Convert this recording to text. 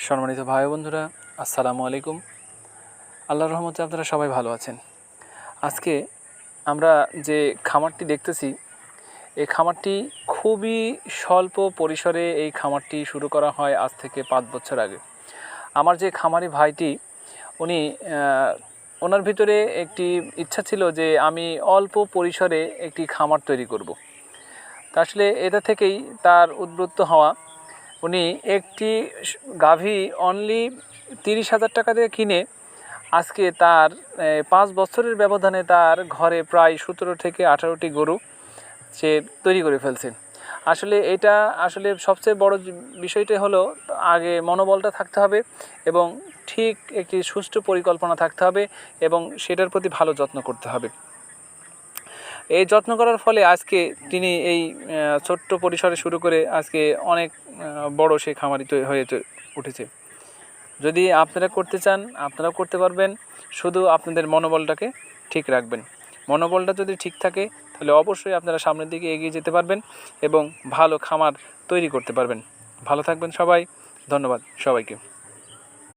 সম্মানিত ভাই বন্ধুরা, আসসালামু আলাইকুম। আল্লাহর রহমতে আপনারা সবাই ভালো আছেন। আজকে আমরা যে খামারটি দেখতেছি, এই খামারটি খুবই স্বল্প পরিসরে এই খামারটি শুরু করা হয় আজ থেকে 5 বছর আগে। আমার যে খামারি ভাইটি, উনি ওনার ভিতরে একটি ইচ্ছা ছিল যে আমি অল্প পরিসরে একটি খামার তৈরি করব। তা আসলে এটা থেকেই তার উদ্বুদ্ধ হওয়া। উনি একটি গাভী অনলি 30,000 টাকা দিয়ে কিনে আজকে তার 5 বছরের ব্যবধানে তার ঘরে প্রায় 17 থেকে 18টি গরু সে তৈরি করে ফেলছেন। আসলে এটা আসলে সবচেয়ে বড় বিষয়টা হলো আগে মনোবলটা থাকতে হবে এবং ঠিক একটি সুষ্ঠু পরিকল্পনা থাকতে হবে এবং সেটার প্রতি ভালো যত্ন করতে হবে। এই যত্ন করার ফলে আজকে তিনি এই ছোট্ট পরিসরে শুরু করে আজকে অনেক বড় সে খামারি হয়ে উঠেছে। যদি আপনারা করতে চান, আপনারাও করতে পারবেন। শুধু আপনাদের মনোবলটাকে ঠিক রাখবেন। মনোবলটা যদি ঠিক থাকে তাহলে অবশ্যই আপনারা সামনের দিকে এগিয়ে যেতে পারবেন এবং ভালো খামার তৈরি করতে পারবেন। ভালো থাকবেন সবাই। ধন্যবাদ সবাইকে।